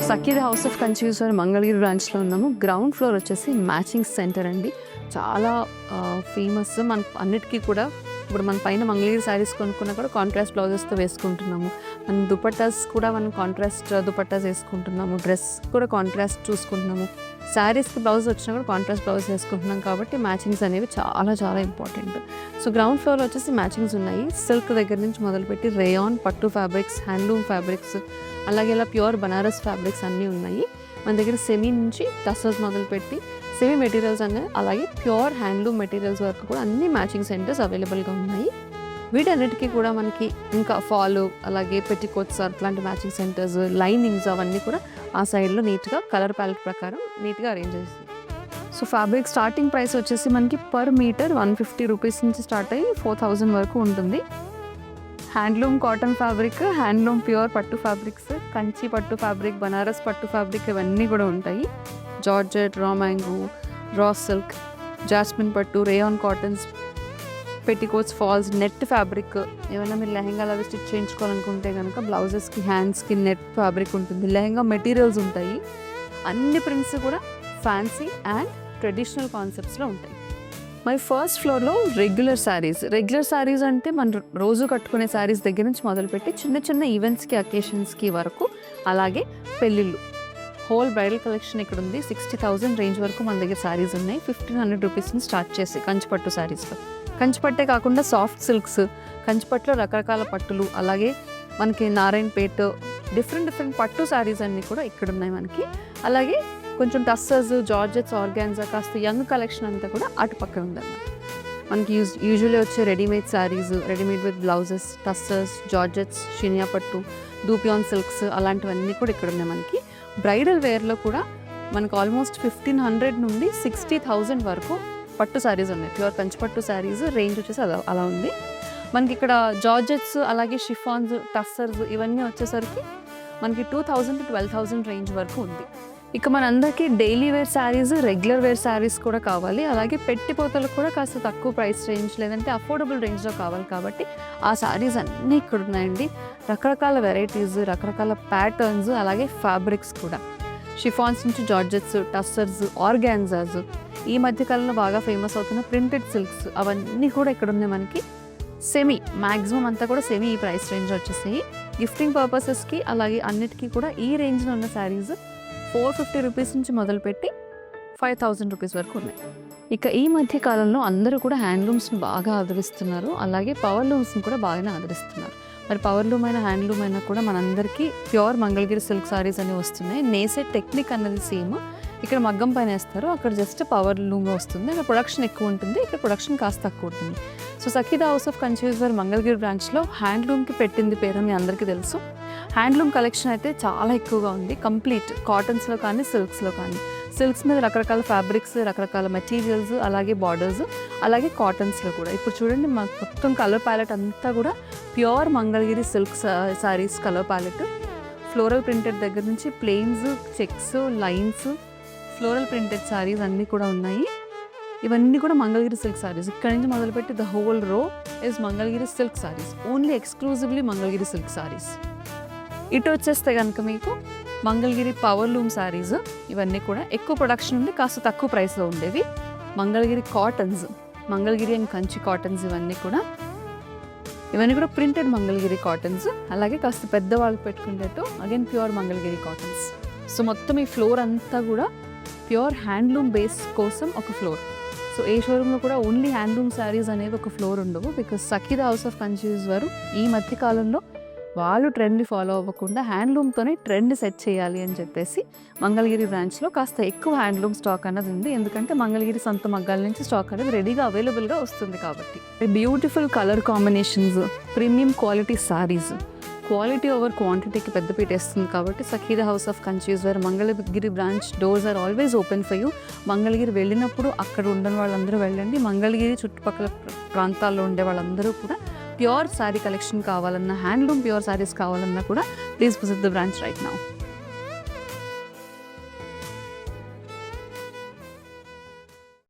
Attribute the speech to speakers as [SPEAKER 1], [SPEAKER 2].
[SPEAKER 1] సఖీద్ house of కన్ఫ్యూజర్ మంగళగిరి బ్రాంచ్లో ఉన్నాము. గ్రౌండ్ ఫ్లోర్ వచ్చేసి మ్యాచింగ్ సెంటర్ అండి. చాలా ఫేమస్. మన అన్నిటికీ కూడా ఇప్పుడు మన పైన మంగళగిరి శారీస్ కొనుక్కున్నా కూడా కాంట్రాస్ట్ బ్లౌజెస్తో వేసుకుంటున్నాము. మన దుపట్టాస్ కూడా మనం కాంట్రాస్ట్ దుపట్టాస్ వేసుకుంటున్నాము. డ్రెస్ కూడా కాంట్రాస్ట్ చూసుకుంటున్నాము. శారీస్కి బ్లౌజ్ వచ్చినా కూడా కాంట్రాస్ట్ బ్లౌజ్ వేసుకుంటున్నాం. కాబట్టి మ్యాచింగ్స్ అనేవి చాలా చాలా ఇంపార్టెంట్. సో గ్రౌండ్ ఫ్లోర్ వచ్చేసి మ్యాచింగ్స్ ఉన్నాయి. సిల్క్ దగ్గర నుంచి మొదలుపెట్టి రేయాన్, పట్టు ఫ్యాబ్రిక్స్, హ్యాండ్లూమ్ ఫ్యాబ్రిక్స్, అలాగే ఇలా ప్యూర్ బనారస్ ఫ్యాబ్రిక్స్ అన్నీ ఉన్నాయి. మన దగ్గర సెమీ నుంచి టసర్స్ మొదలుపెట్టి సెమీ మెటీరియల్స్ అనేవి, అలాగే ప్యూర్ హ్యాండ్లూమ్ మెటీరియల్స్ వరకు కూడా అన్ని మ్యాచింగ్ సెంటర్స్ అవైలబుల్గా ఉన్నాయి. వీటన్నిటికీ కూడా మనకి ఇంకా ఫాలో, అలాగే పెట్టికోట్స్ అట్లాంటి మ్యాచింగ్ సెంటర్స్, లైనింగ్స్ అవన్నీ కూడా ఆ సైడ్లో నీట్గా కలర్ ప్యాలెట్ ప్రకారం నీట్గా అరేంజ్ చేస్తుంది. సో ఫ్యాబ్రిక్ స్టార్టింగ్ ప్రైస్ వచ్చేసి మనకి పర్ మీటర్ 150 రూపీస్ నుంచి స్టార్ట్ అయ్యి 4000 వరకు ఉంటుంది. Handloom cotton fabric, handloom pure పట్టు ఫ్యాబ్రిక్స్, కంచి పట్టు ఫ్యాబ్రిక్, బనారస్ పట్టు ఫ్యాబ్రిక్ ఇవన్నీ కూడా ఉంటాయి. Georgette, raw mango, raw silk, jasmine పట్టు, rayon cottons, petticoats, falls, net fabric. ఏమైనా మీరు లెహెంగాలు అవి స్టిచ్ చేయించుకోవాలనుకుంటే కనుక బ్లౌజెస్కి, హ్యాండ్స్కి నెట్ ఫ్యాబ్రిక్ ఉంటుంది. లెహెంగా మెటీరియల్స్ ఉంటాయి. అన్ని ప్రింట్స్ కూడా ఫ్యాన్సీ అండ్ ట్రెడిషనల్ కాన్సెప్ట్స్లో ఉంటాయి. మై ఫస్ట్ ఫ్లోర్లో రెగ్యులర్ శారీస్ అంటే మన రోజు కట్టుకునే శారీస్ దగ్గర నుంచి మొదలుపెట్టి చిన్న చిన్న ఈవెంట్స్కి, అకేషన్స్కి వరకు, అలాగే పెళ్ళిళ్ళు, హోల్ బ్రైడల్ కలెక్షన్ ఇక్కడ ఉంది. 60,000 రేంజ్ వరకు మన దగ్గర శారీస్ ఉన్నాయి. 1500 రూపీస్ నుంచి స్టార్ట్ చేసి కంచిపట్టు శారీస్లో. కంచిపట్టే కాకుండా సాఫ్ట్ సిల్క్స్, కంచిపట్టులో రకరకాల పట్టులు, అలాగే మనకి నారాయణపేట, డిఫరెంట్ పట్టు శారీస్ అన్నీ కూడా ఇక్కడ ఉన్నాయి మనకి. అలాగే కొంచెం టస్సర్స్, జార్జెట్స్, ఆర్గాన్జా, కాస్త యంగ్ కలెక్షన్ అంతా కూడా అటుపక్కన ఉందన్నమాట. మనకి యూజువల్లీ వచ్చే readymade sarees, readymade with blouses, tussars, georgettes, షినియా పట్టు, దూపియాన్ సిల్క్స్ అలాంటివన్నీ కూడా ఇక్కడ ఉన్నాయి మనకి. బ్రైడల్ వేర్లో కూడా మనకు ఆల్మోస్ట్ 1500 నుండి 60,000 వరకు పట్టు శారీస్ ఉన్నాయి. ప్యూర్ కంచిపట్టు శారీస్ రేంజ్ వచ్చేసి అలా ఉంది మనకి. ఇక్కడ జార్జెట్స్, అలాగే షిఫాన్స్, టస్సర్స్ ఇవన్నీ వచ్చేసరికి మనకి 2000 to 12,000 రేంజ్ వరకు ఉంది. ఇక మనందరికీ daily wear saris, regular wear saris కూడా కావాలి. అలాగే పెట్టిపోతలకు కూడా కాస్త తక్కువ ప్రైస్ రేంజ్, లేదంటే అఫోర్డబుల్ రేంజ్లో కావాలి. కాబట్టి ఆ శారీస్ అన్నీ ఇక్కడ ఉన్నాయండి. రకరకాల వెరైటీస్, రకరకాల ప్యాటర్న్స్, అలాగే ఫ్యాబ్రిక్స్ కూడా. షిఫాన్స్ నుంచి జార్జెట్స్, టస్సర్స్, ఆర్గాన్జాస్, ఈ మధ్యకాలంలో బాగా ఫేమస్ అవుతున్న ప్రింటెడ్ సిల్క్స్ అవన్నీ కూడా ఇక్కడ ఉన్నాయి మనకి. సెమీ మ్యాక్సిమం అంతా కూడా సెమీ ఈ ప్రైస్ రేంజ్ వచ్చేసాయి. గిఫ్టింగ్ పర్పసెస్కి అలాగే అన్నిటికీ కూడా ఈ రేంజ్లో ఉన్న శారీస్ 450 రూపీస్ నుంచి మొదలుపెట్టి 5000 రూపీస్ వరకు ఉన్నాయి. ఇక ఈ మధ్య కాలంలో అందరూ కూడా హ్యాండ్లూమ్స్ని బాగా ఆదరిస్తున్నారు. అలాగే పవర్ లూమ్స్ని కూడా బాగానే ఆదరిస్తున్నారు. మరి పవర్ లూమ్ అయినా హ్యాండ్లూమ్ అయినా కూడా మనందరికీ ప్యూర్ మంగళగిరి సిల్క్ సారీస్ అనేవి వస్తున్నాయి. నేసే టెక్నిక్ అన్నది సేమ్. ఇక్కడ మగ్గం పైన వేస్తారు, అక్కడ జస్ట్ పవర్ లూమ్ వస్తుంది. అక్కడ ప్రొడక్షన్ ఎక్కువ ఉంటుంది, ఇక్కడ ప్రొడక్షన్ కాస్త తక్కువ ఉంటుంది. సో సఖీద్ హౌస్ ఆఫ్ కన్ఫ్యూజర్ మంగళగిరి బ్రాంచ్లో హ్యాండ్లూమ్కి పెట్టింది పేరు మీ అందరికీ తెలుసు. హ్యాండ్లూమ్ కలెక్షన్ అయితే చాలా ఎక్కువగా ఉంది. కంప్లీట్ కాటన్స్లో కానీ, సిల్క్స్లో కానీ. సిల్క్స్ మీద రకరకాల ఫ్యాబ్రిక్స్, రకరకాల మెటీరియల్స్, అలాగే బార్డర్స్, అలాగే కాటన్స్లో కూడా. ఇప్పుడు చూడండి మాకు మొత్తం కలర్ ప్యాలెట్ అంతా కూడా pure Mangalagiri silk saris colour palette. Floral printed దగ్గర నుంచి plains, checks, lines, floral printed saris అన్నీ కూడా ఉన్నాయి. ఇవన్నీ కూడా మంగళగిరి సిల్క్ శారీస్. ఇక్కడ నుంచి మొదలుపెట్టి ద హోల్ రో is Mangalagiri silk saris. Only exclusively Mangalagiri silk saris. ఇటు వచ్చేస్తే కనుక మీకు మంగళగిరి పవర్ లూమ్ శారీస్. ఇవన్నీ కూడా ఎక్కువ ప్రొడక్షన్ ఉంది, కాస్త తక్కువ ప్రైస్లో ఉండేవి. Mangalagiri cottons, Mangalagiri and Kanchi cottons ఇవన్నీ కూడా ప్రింటెడ్ మంగళగిరి కాటన్స్. అలాగే కాస్త పెద్దవాళ్ళు పెట్టుకునేట్టు again pure Mangalagiri cottons. So మొత్తం ఈ ఫ్లోర్ అంతా కూడా ప్యూర్ హ్యాండ్లూమ్ బేస్ కోసం ఒక ఫ్లోర్. సో ఏ షోరూంలో కూడా ఓన్లీ హ్యాండ్లూమ్ శారీస్ అనేవి ఒక ఫ్లోర్ ఉండవు. బికాస్ సఖీద్ హౌస్ ఆఫ్ కన్ఫ్యూజర్ ఈ మధ్య కాలంలో వాళ్ళు ట్రెండ్ని ఫాలో అవ్వకుండా హ్యాండ్లూమ్తోనే ట్రెండ్ సెట్ చేయాలి అని చెప్పేసి మంగళగిరి బ్రాంచ్లో కాస్త ఎక్కువ హ్యాండ్లూమ్ స్టాక్ అన్నది ఉంది. ఎందుకంటే మంగళగిరి సొంత మగ్గాల నుంచి స్టాక్ అనేది రెడీగా అవైలబుల్గా వస్తుంది కాబట్టి. Beautiful colour combinations, premium quality sarees, quality over క్వాంటిటీకి పెద్దపీట వేస్తుంది కాబట్టి సఖీద్ హౌస్ ఆఫ్ కన్ఫ్యూజర్ Mangalagiri branch doors are always open for you. Mangalagiri వెళ్ళినప్పుడు అక్కడ ఉండని వాళ్ళందరూ వెళ్ళండి. మంగళగిరి చుట్టుపక్కల ప్రాంతాల్లో ఉండే వాళ్ళందరూ కూడా ప్యూర్ శారీ కలెక్షన్ కావాలన్నా, హ్యాండ్లూమ్ ప్యూర్ శారీస్ కావాలన్నా కూడా please visit the branch right now.